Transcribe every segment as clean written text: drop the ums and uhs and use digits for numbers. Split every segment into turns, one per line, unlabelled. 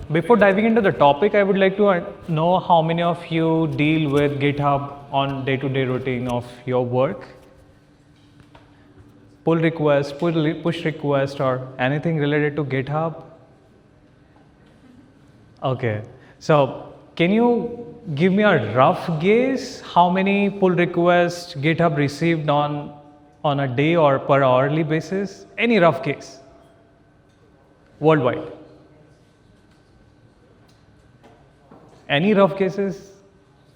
Before diving into the topic, I would like to know how many of you deal with GitHub on day-to-day routine of your work. Pull request, push request, or anything related to GitHub? Okay, so can you give me a rough guess how many pull requests GitHub received on a day or per hourly basis? Any rough guess? Worldwide. Any rough guesses?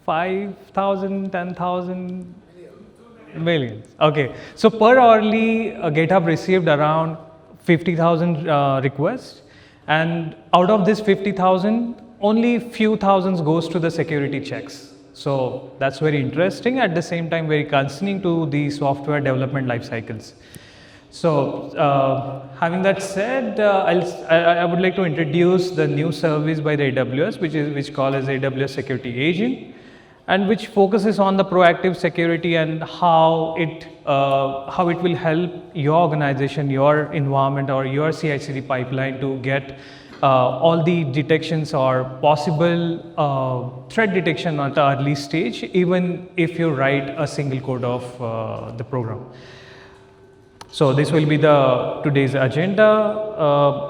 5,000, 10,000? Millions. Okay. So per hourly, GitHub received around 50,000 requests, and out of this 50,000, only few thousands goes to the security checks. So that's very interesting. At the same time, very concerning to the software development life cycles. So having that said, I would like to introduce the new service by the AWS, which called as AWS Security Agent, and which focuses on the proactive security and how it will help your organization, your environment, or your CI/CD pipeline to get all the detections or possible threat detection at the early stage, even if you write a single code of the program. So this will be today's agenda.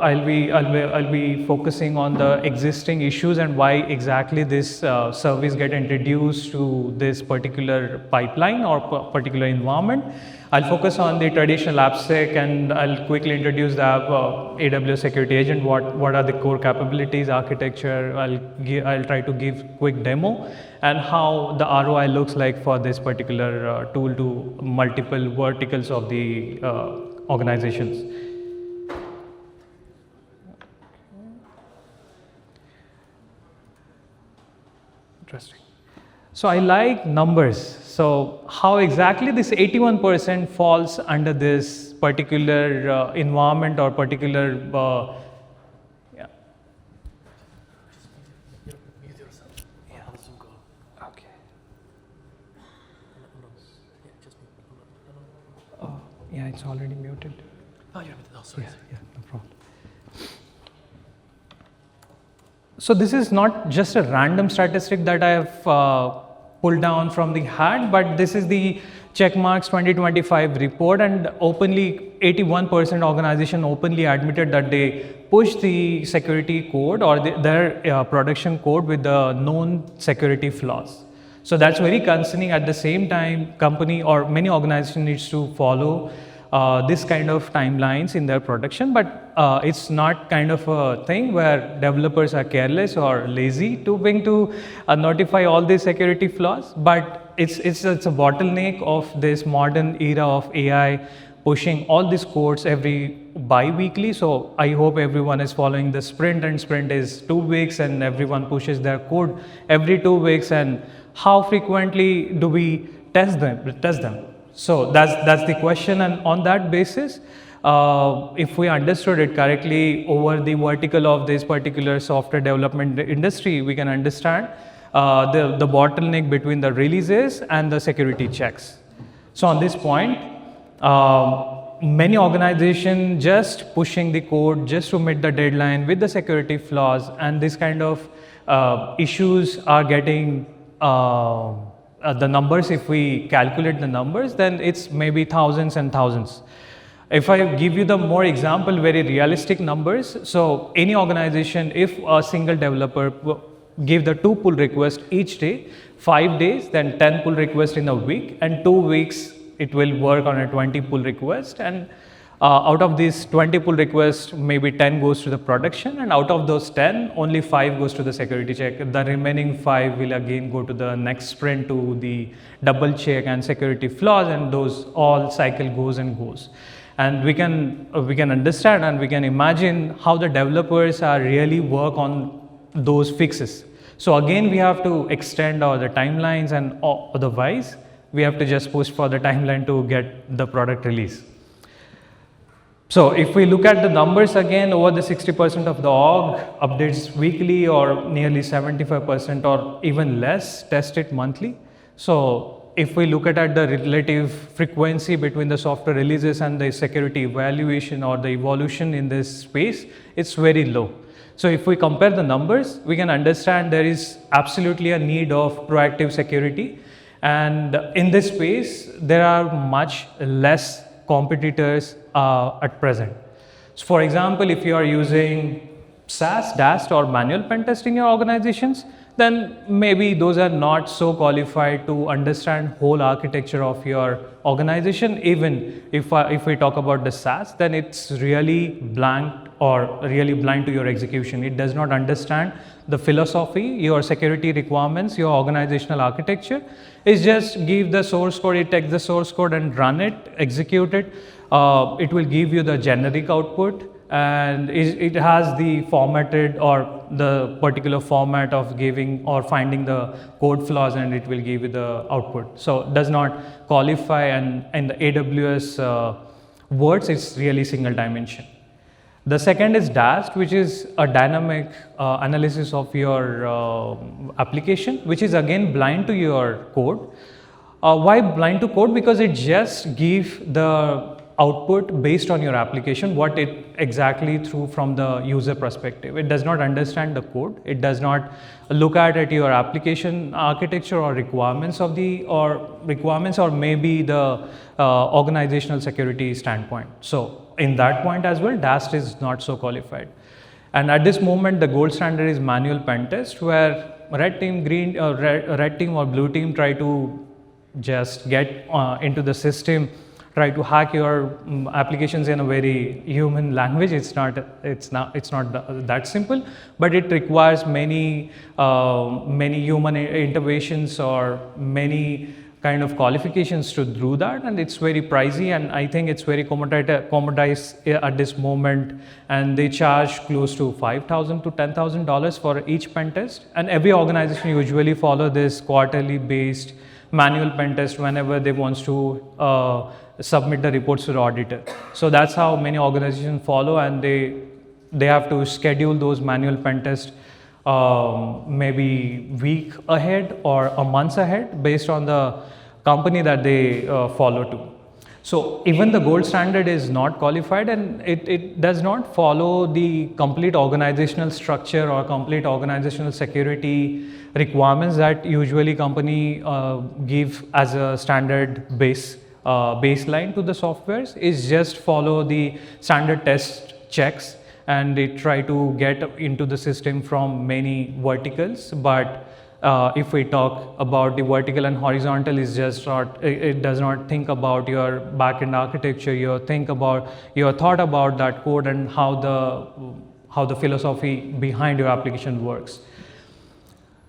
I'll be focusing on the existing issues and why exactly this service get introduced to this particular pipeline or particular environment. I'll focus on the traditional AppSec, and I'll quickly introduce the AWS Security Agent. What are the core capabilities, architecture? I'll try to give quick demo and how the ROI looks like for this particular tool to multiple verticals of the organizations. Interesting. So I like numbers. So how exactly this 81% falls under this particular environment or particular yeah. Okay. Oh, yeah, it's already muted.
Oh, you're muted. Oh, sorry.
Yeah, no problem. So this is not just a random statistic that I have pulled down from the hat, but this is the Checkmarks 2025 report, and openly 81% organization openly admitted that they push the security code or their production code with the known security flaws. So that's very concerning. At the same time, company or many organizations needs to follow this kind of timelines in their production, but it's not kind of a thing where developers are careless or lazy to notify all these security flaws, but it's a bottleneck of this modern era of AI pushing all these codes every bi-weekly. So I hope everyone is following the sprint, and sprint is 2 weeks, and everyone pushes their code every 2 weeks. And how frequently do we test them? So that's the question, and on that basis, if we understood it correctly over the vertical of this particular software development industry, we can understand the bottleneck between the releases and the security checks. So on this point, many organizations just pushing the code just to meet the deadline with the security flaws, and this kind of issues are getting the numbers. If we calculate the numbers, then it's maybe thousands and thousands. If I give you the more example, very realistic numbers, so any organization, if a single developer give the 2 pull requests each day, 5 days, then 10 pull requests in a week, and 2 weeks it will work on a 20 pull request, and out of these 20 pull requests, maybe 10 goes to the production, and out of those 10, only 5 goes to the security check. The remaining 5 will again go to the next sprint to the double check and security flaws, and those all cycle goes and goes. And we can understand and we can imagine how the developers are really work on those fixes. So again, we have to extend the timelines, and otherwise we have to just push for the timeline to get the product release. So if we look at the numbers again, over the 60% of the org updates weekly, or nearly 75% or even less test it monthly. So if we look at the relative frequency between the software releases and the security evaluation or the evolution in this space, it's very low. So if we compare the numbers, we can understand there is absolutely a need of proactive security. And in this space, there are much less competitors at present. So for example, if you are using SaaS, DAST or manual pen test in your organizations, then maybe those are not so qualified to understand whole architecture of your organization. Even if we talk about the SaaS, then it's really blank or really blind to your execution. It does not understand the philosophy, your security requirements, your organizational architecture. It's just give the source code, it takes the source code and run it, execute it. It will give you the generic output, and it has the formatted or the particular format of giving or finding the code flaws, and it will give you the output. So it does not qualify, and in the AWS words, it's really single dimension. The second is DAST, which is a dynamic analysis of your application, which is again blind to your code. Why blind to code? Because it just gives the output based on your application, what it exactly threw from the user perspective. It does not understand the code. It does not look at your application architecture or requirements of or maybe the organizational security standpoint. So in that point as well, DAST is not so qualified. And at this moment, the gold standard is manual pen test, where red team, red team or blue team try to just get into the system, try to hack your applications in a very human language. It's not that simple, but it requires many human interventions or many kind of qualifications to do that, and it's very pricey, and I think it's very commoditized at this moment, and they charge close to $5,000 to $10,000 for each pen test, and every organization usually follow this quarterly based manual pen test whenever they wants to submit the reports to the auditor. So that's how many organizations follow, and they have to schedule those manual pen tests maybe week ahead or a month ahead based on the company that they follow to. So even the gold standard is not qualified, and it does not follow the complete organizational structure or complete organizational security requirements that usually company give as a standard baseline to the softwares. Is just follow the standard test checks, and they try to get into the system from many verticals. But if we talk about the vertical and horizontal, is just not, it does not think about your backend architecture. You thought about that code and how the philosophy behind your application works.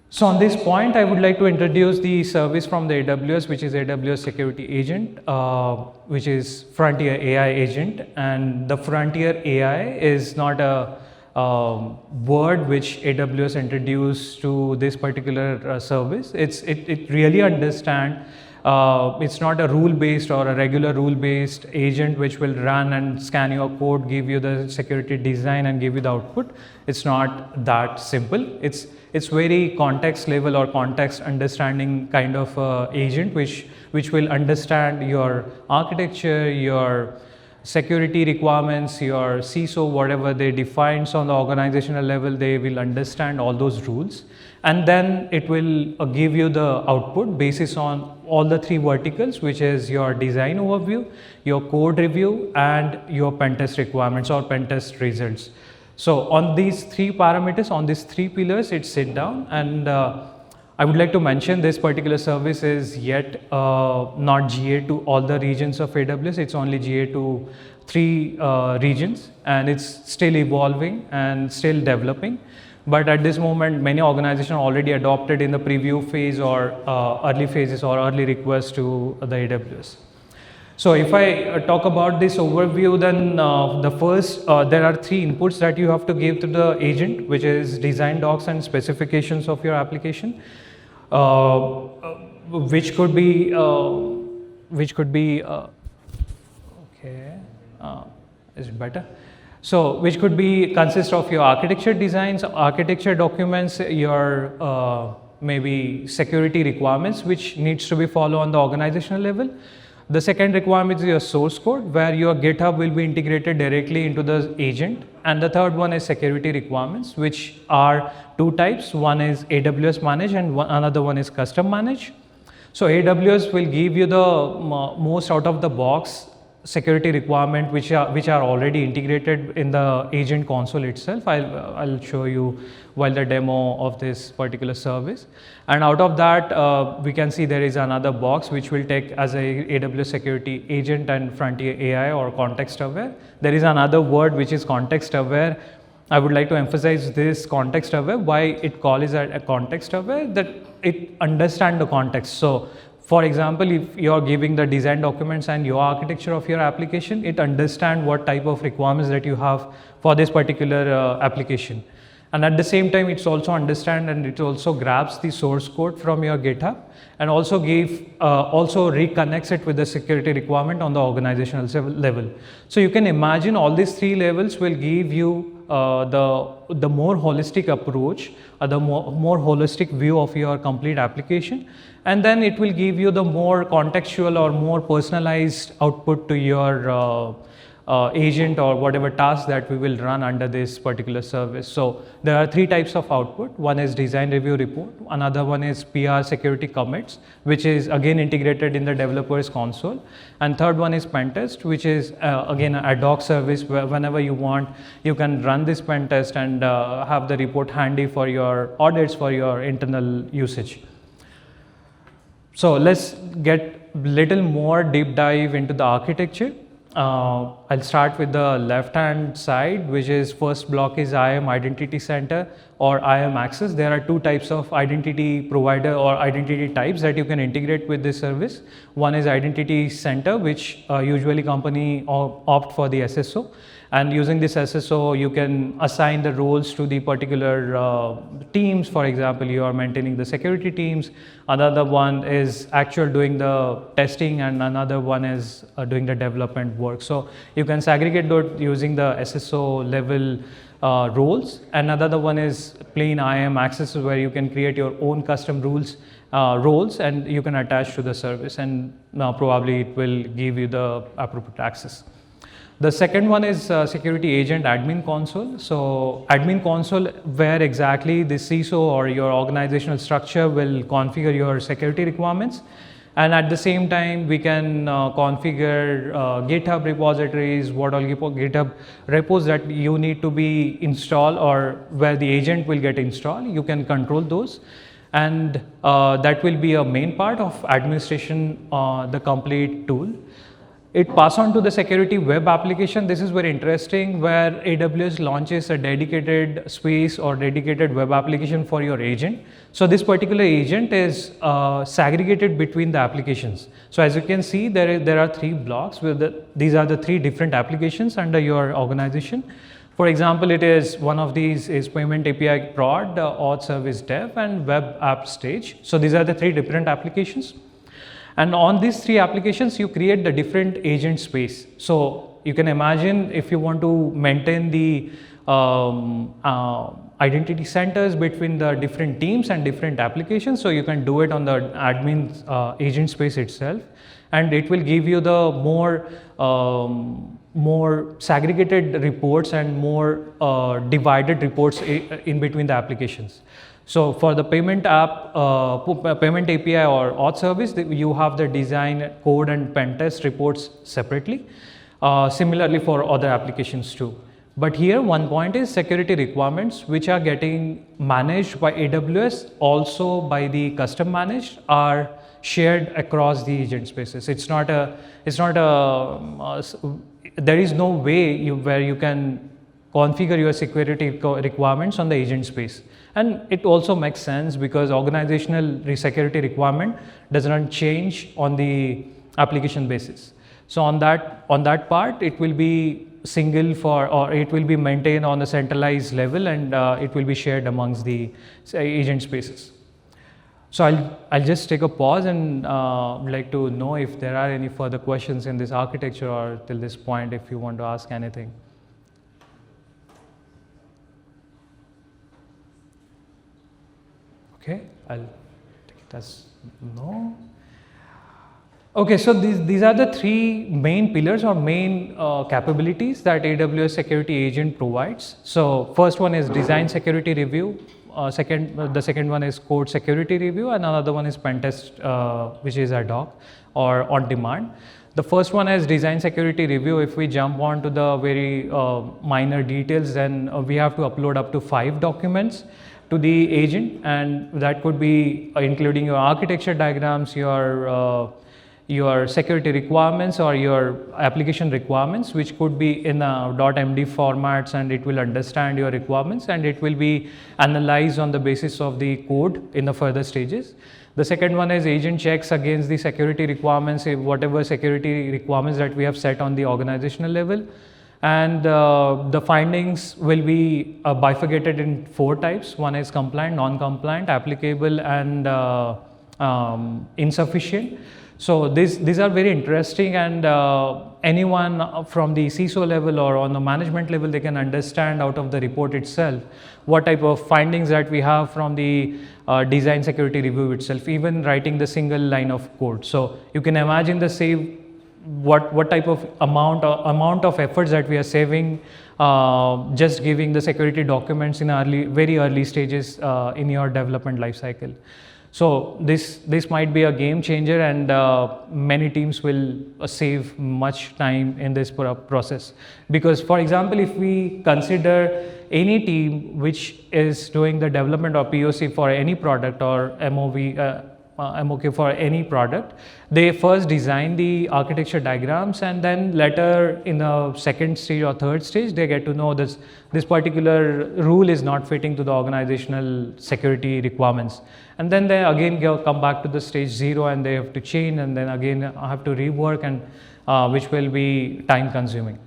So on this point, I would like to introduce the service from the AWS, which is AWS Security Agent, which is Frontier AI Agent. And the Frontier AI is not a word which AWS introduced to this particular service. It really understand. It's not a rule-based or a regular rule-based agent which will run and scan your code, give you the security design and give you the output. It's not that simple. It's very context level or context understanding kind of agent which will understand your architecture, your security requirements, your CISO, whatever they define on the organizational level, they will understand all those rules, and then it will give you the output basis on all the three verticals, which is your design overview, your code review, and your pen test requirements or pen test results. So on these three parameters, on these three pillars, it sit down, and I would like to mention this particular service is yet not GA to all the regions of AWS. It's only GA to 3 regions, and it's still evolving and still developing. But at this moment, many organizations already adopted in the preview phase or early phases or early requests to the AWS. So if I talk about this overview, then the first, there are 3 inputs that you have to give to the agent, which is design docs and specifications of your application, which could be okay, is it better? So which could be consist of your architecture designs, architecture documents, your maybe security requirements which needs to be followed on the organizational level. The second requirement is your source code, where your GitHub will be integrated directly into the agent. And the third one is security requirements, which are two types. One is AWS managed and another one is custom managed. So AWS will give you the most out of the box security requirement which are already integrated in the agent console itself. I'll show you while the demo of this particular service. And out of that, we can see there is another box which will take as a AWS Security Agent and Frontier AI or context aware. There is another word which is context aware. I would like to emphasize this context aware. Why it calls it a context aware? That it understands the context. So for example, if you are giving the design documents and your architecture of your application, it understands what type of requirements that you have for this particular application. And at the same time, it's also understand and it also grabs the source code from your GitHub and also also reconnects it with the security requirement on the organizational level. So you can imagine all these three levels will give you the more holistic approach, the more holistic view of your complete application, and then it will give you the more contextual or more personalized output to your agent or whatever task that we will run under this particular service. So there are three types of output. One is design review report, another one is PR security commits, which is again integrated in the developers console, and third one is pen test, which is again an ad hoc service where whenever you want you can run this pen test and have the report handy for your audits for your internal usage. So let's get little more deep dive into the architecture. I'll start with the left hand side, which is first block is IAM Identity Center or IAM Access. There are two types of identity provider or identity types that you can integrate with this service. One is Identity Center, which usually company opt for the SSO, and using this SSO you can assign the roles to the particular teams. For example, you are maintaining the security teams, another one is actual doing the testing, and another one is doing the development work. So you can segregate those using the SSO level roles. Another one is plain IAM access, where you can create your own custom roles and you can attach to the service, and probably it will give you the appropriate access. The second one is Security Agent Admin Console. So Admin Console, where exactly the CISO or your organizational structure will configure your security requirements. And at the same time, we can configure GitHub repositories, what all GitHub repos that you need to be installed or where the agent will get installed. You can control those. And that will be a main part of administration, the complete tool. It pass on to the security web application. This is very interesting, where AWS launches a dedicated space or dedicated web application for your agent. So this particular agent is segregated between the applications. So as you can see, there are three blocks these are the three different applications under your organization. For example, it is one of these is Payment API Prod, Auth Service Dev, and Web App Stage. So these are the three different applications. And on these three applications, you create the different agent space. So you can imagine if you want to maintain the identity centers between the different teams and different applications. So you can do it on the admin agent space itself, and it will give you the more segregated reports and more divided reports in between the applications. So for the payment API or auth service, you have the design, code, and pen test reports separately. Similarly for other applications too. But here one point is security requirements, which are getting managed by AWS, also by the custom managed, are shared across the agent spaces. There is no way where you can configure your security requirements on the agent space. And it also makes sense because organizational security requirement does not change on the application basis. So on that part, it will be single or it will be maintained on a centralized level, and it will be shared amongst the agent spaces. So I'll just take a pause and like to know if there are any further questions in this architecture or till this point, if you want to ask anything. Okay, I'll take it as no. Okay, so these are the three main pillars or main capabilities that AWS Security Agent provides. So first one is design security review. The second one is code security review, and another one is pen test, which is ad hoc or on demand. The first one is design security review. If we jump on to the very minor details, then we have to upload up to 5 documents to the agent, and that could be including your architecture diagrams, your security requirements or your application requirements, which could be in a .md formats, and it will understand your requirements and it will be analyzed on the basis of the code in the further stages. The second one is agent checks against the security requirements, whatever security requirements that we have set on the organizational level. And the findings will be bifurcated in 4 types. One is compliant, non-compliant, applicable, and insufficient. So these are very interesting, and anyone from the CISO level or on the management level, they can understand out of the report itself what type of findings that we have from the design security review itself, even writing the single line of code. So you can imagine the save what type of amount of efforts that we are saving just giving the security documents in very early stages in your development life cycle. So this might be a game changer, and many teams will save much time in this process. Because for example, if we consider any team which is doing the development or POC for any product or MOK for any product, they first design the architecture diagrams, and then later in the second stage or third stage they get to know this particular rule is not fitting to the organizational security requirements, and then they again come back to the stage 0 and they have to change, and then again have to rework, and which will be time consuming.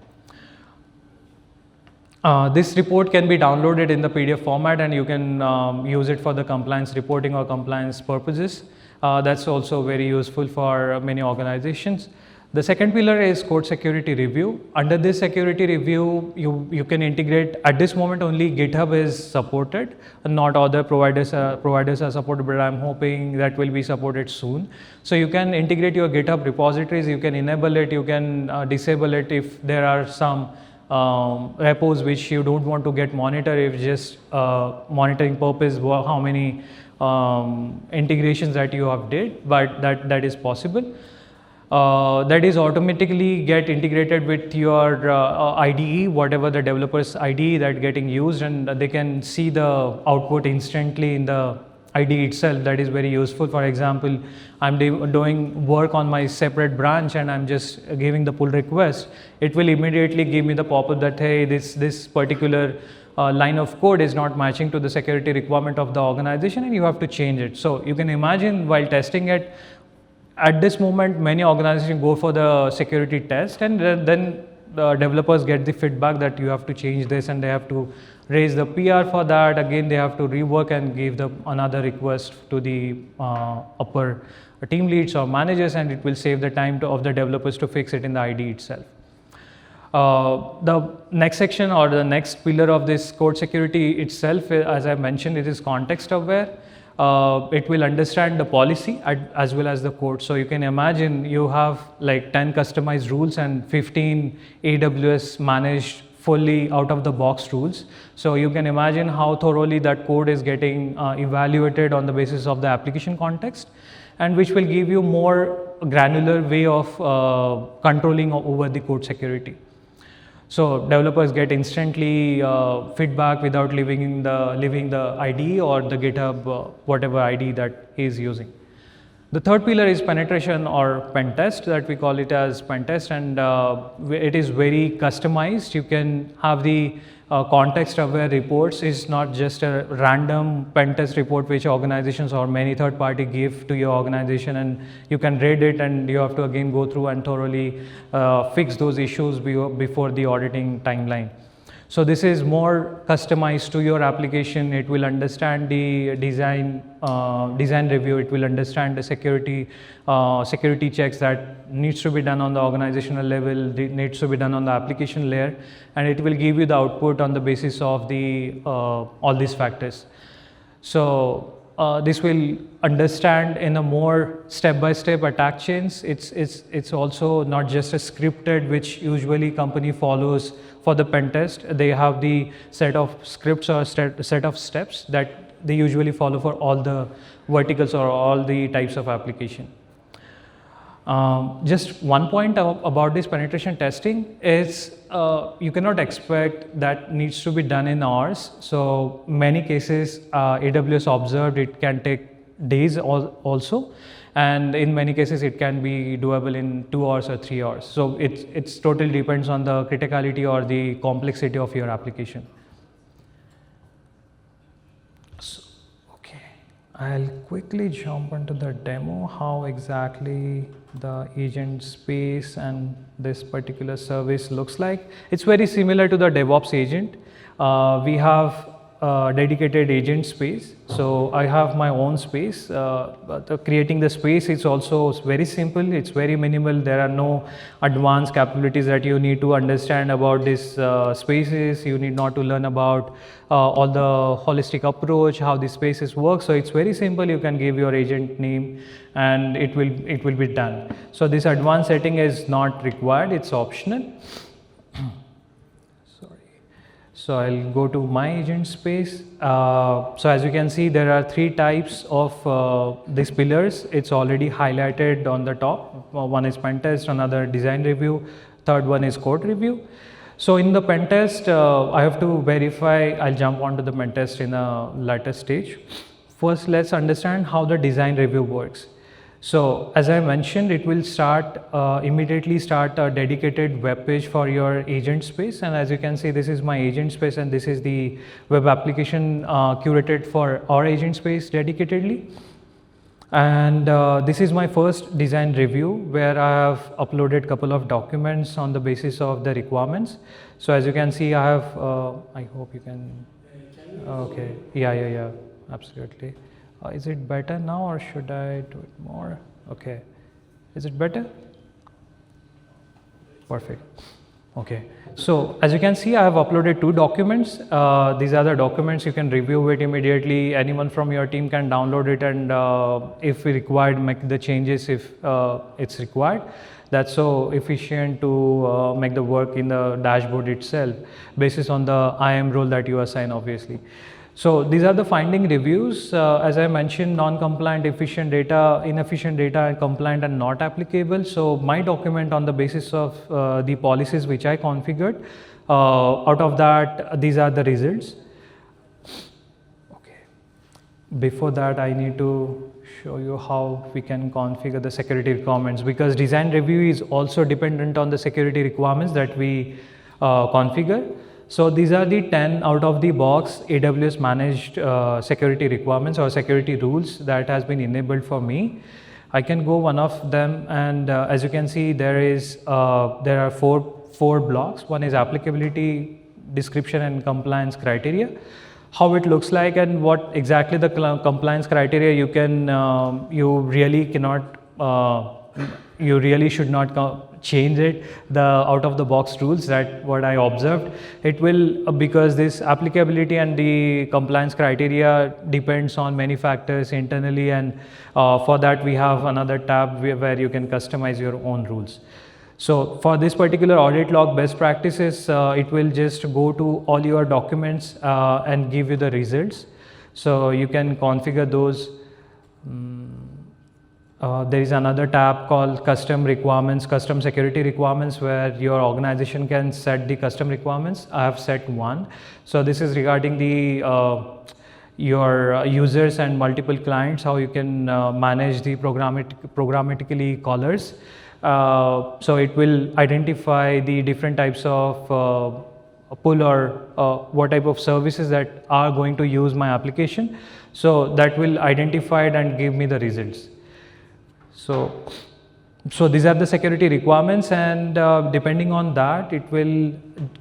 This report can be downloaded in the PDF format, and you can use it for the compliance reporting or compliance purposes. That's also very useful for many organizations. The second pillar is code security review. Under this security review, you can integrate. At this moment, only GitHub is supported, not other providers are supported, but I'm hoping that will be supported soon. So you can integrate your GitHub repositories, you can enable it, you can disable it if there are some repos which you don't want to get monitored, if just monitoring purpose how many integrations that you have did, but that is possible. That is automatically get integrated with your IDE, whatever the developer's IDE that getting used, and they can see the output instantly in the IDE itself. That is very useful. For example, I'm doing work on my separate branch and I'm just giving the pull request. It will immediately give me the pop-up that, hey, this particular line of code is not matching to the security requirement of the organization and you have to change it. So you can imagine while testing it, at this moment, many organizations go for the security test, and then the developers get the feedback that you have to change this, and they have to raise the PR for that. Again, they have to rework and give another request to the upper team leads or managers, and it will save the time of the developers to fix it in the IDE itself. The next section or the next pillar of this code security itself, as I mentioned, it is context aware. It will understand the policy as well as the code. So you can imagine you have like 10 customized rules and 15 AWS managed fully out of the box rules. So you can imagine how thoroughly that code is getting evaluated on the basis of the application context, and which will give you more granular way of controlling over the code security. So developers get instantly feedback without leaving the IDE or the GitHub, whatever IDE that he is using. The third pillar is penetration or pen test, that we call it as pen test, and it is very customized. You can have the context aware reports. Is not just a random pen test report which organizations or many third party give to your organization, and you can read it and you have to again go through and thoroughly fix those issues before the auditing timeline. So this is more customized to your application. It will understand the design review. It will understand the security checks that needs to be done on the organizational level, needs to be done on the application layer, and it will give you the output on the basis of the all these factors. So this will understand in a more step-by-step attack chains. It's also not just a scripted, which usually company follows for the pen test. They have the set of scripts or set of steps that they usually follow for all the verticals or all the types of application. Just one point about this penetration testing is you cannot expect that needs to be done in hours. So many cases AWS observed it can take days also, and in many cases it can be doable in 2 hours or 3 hours. So it's totally depends on the criticality or the complexity of your application. I'll quickly jump into the demo how exactly the agent space and this particular service looks like. It's very similar to the DevOps agent. We have dedicated agent space. So I have my own space. Creating the space is also very simple. It's very minimal. There are no advanced capabilities that you need to understand about these spaces. You need not to learn about all the holistic approach, how these spaces work. So it's very simple. You can give your agent name and it will be done. So this advanced setting is not required. It's optional. So I'll go to my agent space. So as you can see, there are 3 types of these pillars. It's already highlighted on the top. One is pen test, another design review, third one is code review. So in the pen test, I have to verify. I'll jump onto the pen test in a later stage. First, let's understand how the design review works. So as I mentioned, it will immediately start a dedicated web page for your agent space. And as you can see, this is my agent space and this is the web application curated for our agent space dedicatedly. And this is my first design review where I have uploaded a couple of documents on the basis of the requirements. So as you can see, I have, I hope you can, okay, yeah, absolutely. Is it better now or should I do it more? Okay, is it better? Perfect. Okay, so as you can see, I have uploaded 2 documents. These are the documents. You can review it immediately. Anyone from your team can download it and if required, make the changes if it's required. That's so efficient to make the work in the dashboard itself basis on the IAM role that you assign, obviously. So these are the finding reviews. As I mentioned, non-compliant, efficient data, inefficient data, and compliant and not applicable. So my document on the basis of the policies which I configured, out of that, these are the results. Okay. Before that, I need to show you how we can configure the security requirements, because design review is also dependent on the security requirements that we configure. So these are the 10 out of the box AWS managed security requirements or security rules that has been enabled for me. I can go one of them, and as you can see, there are four blocks. One is applicability, description, and compliance criteria. How it looks like and what exactly the compliance criteria you really should not change it. The out of the box rules, that what I observed, it will, because this applicability and the compliance criteria depends on many factors internally, and for that we have another tab where you can customize your own rules. So for this particular audit log best practices, it will just go to all your documents and give you the results. So you can configure those. There is another tab called custom requirements, custom security requirements, where your organization can set the custom requirements. I have set one. So this is regarding the your users and multiple clients, how you can manage the programmatically callers. So it will identify the different types of pull or what type of services that are going to use my application. So that will identify it and give me the results. So these are the security requirements, and depending on that, it will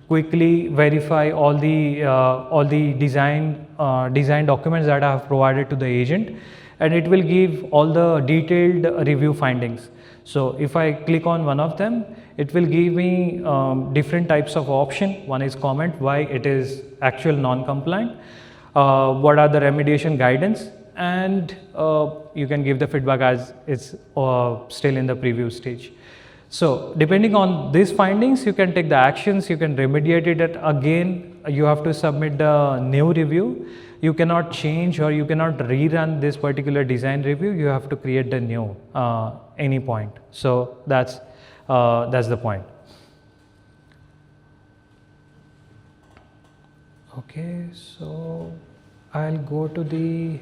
quickly verify all the design documents that I have provided to the agent, and it will give all the detailed review findings. So if I click on one of them, it will give me different types of option. One is comment, why it is actual non-compliant. What are the remediation guidance? and you can give the feedback as it's still in the preview stage. So depending on these findings, you can take the actions, you can remediate it again, you have to submit the new review. You cannot change or you cannot rerun this particular design review, you have to create the new any point. So that's the point. Okay, so I'll go to the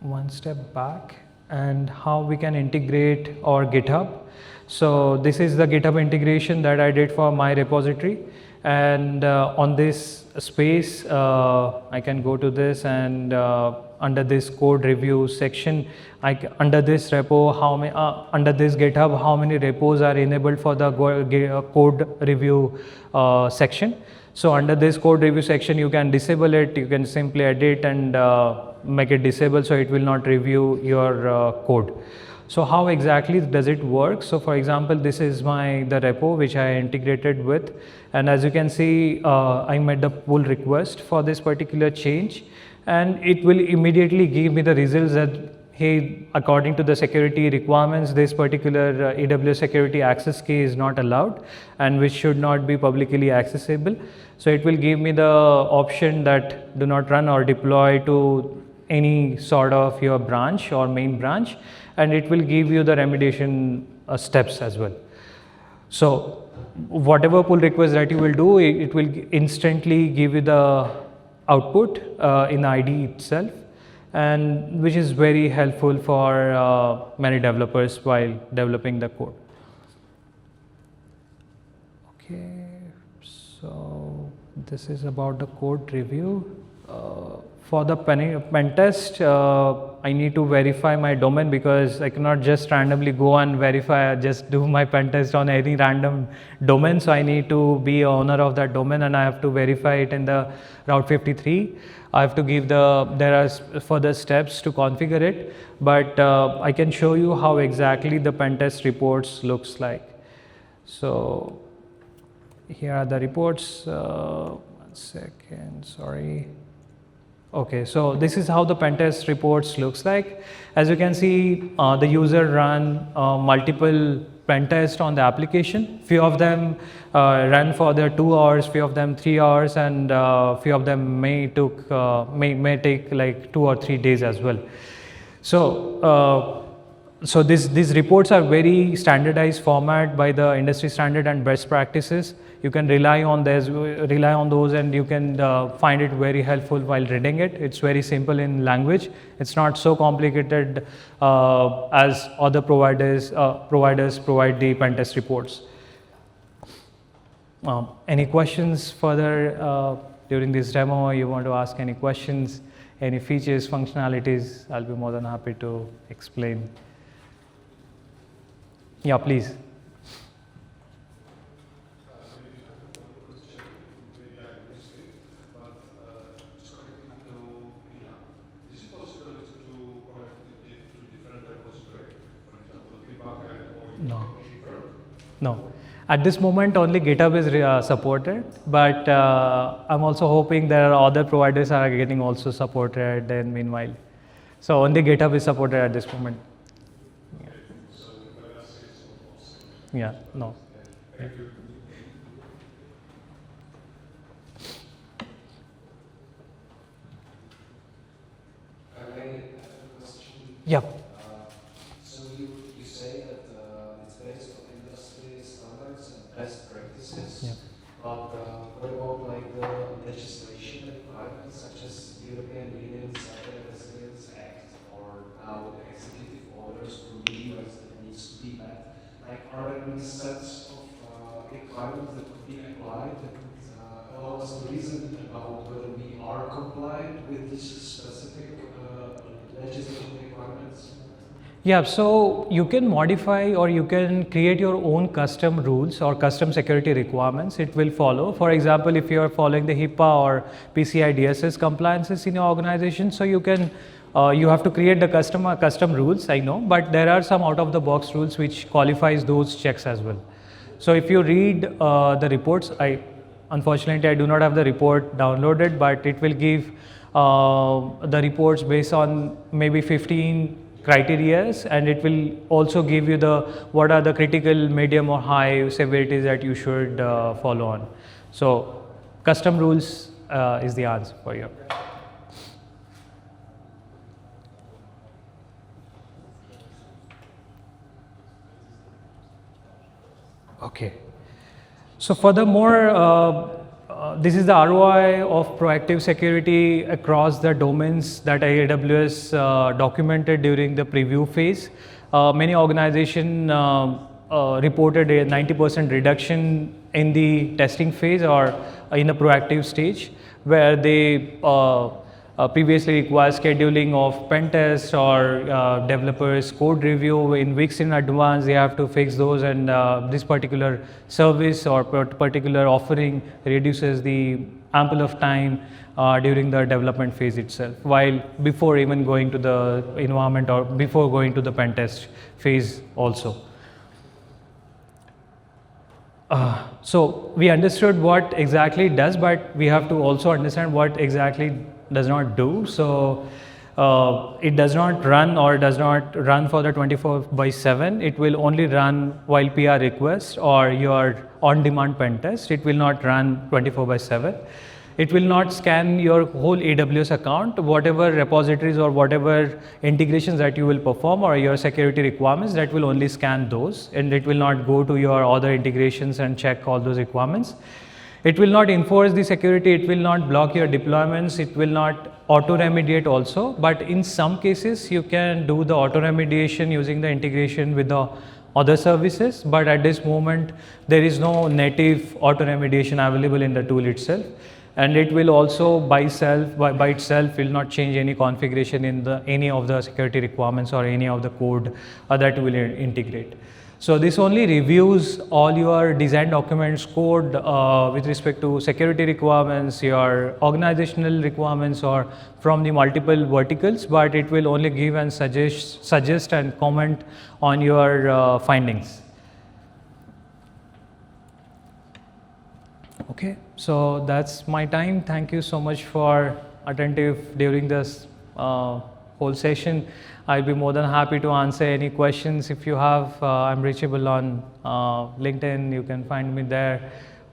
one step back and how we can integrate our GitHub. So this is the GitHub integration that I did for my repository, and on this space I can go to this, and under this code review section, under this repo, under this GitHub, how many repos are enabled for the code review section. So under this code review section, you can disable it, you can simply edit and make it disable, so it will not review your code. So how exactly does it work? So for example, this is the repo which I integrated with, and as you can see, I made the pull request for this particular change, and it will immediately give me the results that, hey, according to the security requirements, this particular AWS security access key is not allowed and which should not be publicly accessible. So it will give me the option that do not run or deploy to any sort of your branch or main branch, and it will give you the remediation steps as well. So whatever pull request that you will do, it will instantly give you the output in ID itself, and which is very helpful for many developers while developing the code. Okay, so this is about the code review. For the pen test, I need to verify my domain, because I cannot just randomly go and verify, just do my pen test on any random domain. So I need to be owner of that domain, and I have to verify it in the Route 53. I have to give there are further steps to configure it, but I can show you how exactly the pen test reports looks like. So here are the reports. 1 second, sorry. Okay, so this is how the pen test reports looks like. As you can see, the user run multiple pen tests on the application. Few of them ran for their 2 hours, few of them 3 hours, and few of them may take like 2 or 3 days as well. So these reports are very standardized format by the industry standard and best practices. You can rely on those, and you can find it very helpful while reading it. It's very simple in language. It's not so complicated as other providers provide the pen test reports. Any questions further during this demo? You want to ask any questions, any features, functionalities? I'll be more than happy to explain. Yeah, please. No. At this moment, only GitHub is supported, but I'm also hoping there are other providers are getting also supported then meanwhile. So only GitHub is supported at this moment. Yeah, no.
Thank you.
I have a question.
Yeah.
So you say that it's based on industry standards and best practices.
Yeah.
But what about like the legislation requirements, such as European Union Cyber Resilience Act, or now the executive orders from the US that needs to be met? Like, are there any sets of requirements that could be applied that could allow us to reason about whether we are compliant with these specific legislative requirements?
Yeah, so you can modify or you can create your own custom rules or custom security requirements. It will follow. For example, if you are following the HIPAA or PCI DSS compliances in your organization, so you can you have to create the custom rules, I know, but there are some out of the box rules which qualifies those checks as well. So if you read the reports, unfortunately I do not have the report downloaded, but it will give the reports based on maybe 15 criterias, and it will also give you the what are the critical, medium or high severities that you should follow on. So custom rules is the answer for you. Okay. So furthermore, this is the ROI of proactive security across the domains that AWS documented during the preview phase. Many organizations reported a 90% reduction in the testing phase or in the proactive stage, where they previously require scheduling of pen tests or developers code review in weeks in advance. They have to fix those, and this particular service or particular offering reduces the ample of time during the development phase itself, while before even going to the environment or before going to the pen test phase also. So we understood what exactly it does, but we have to also understand what exactly does not do. So it does not run or does not run for the 24/7. It will only run while PR request or your on-demand pen test. It will not run 24/7. It will not scan your whole AWS account, whatever repositories or whatever integrations that you will perform or your security requirements, that will only scan those, and it will not go to your other integrations and check all those requirements. It will not enforce the security, it will not block your deployments, it will not auto remediate also, but in some cases you can do the auto remediation using the integration with the other services, but at this moment there is no native auto remediation available in the tool itself, and it will also by itself will not change any configuration in any of the security requirements or any of the code that will integrate. So this only reviews all your design documents, code with respect to security requirements, your organizational requirements, or from the multiple verticals, but it will only give and suggest and comment on your findings. Okay, so that's my time. Thank you so much for attentive during this whole session. I'll be more than happy to answer any questions if you have. I'm reachable on LinkedIn. You can find me there.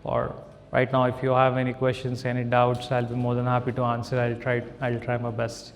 Or right now, if you have any questions, any doubts, I'll be more than happy to answer. I'll try my best.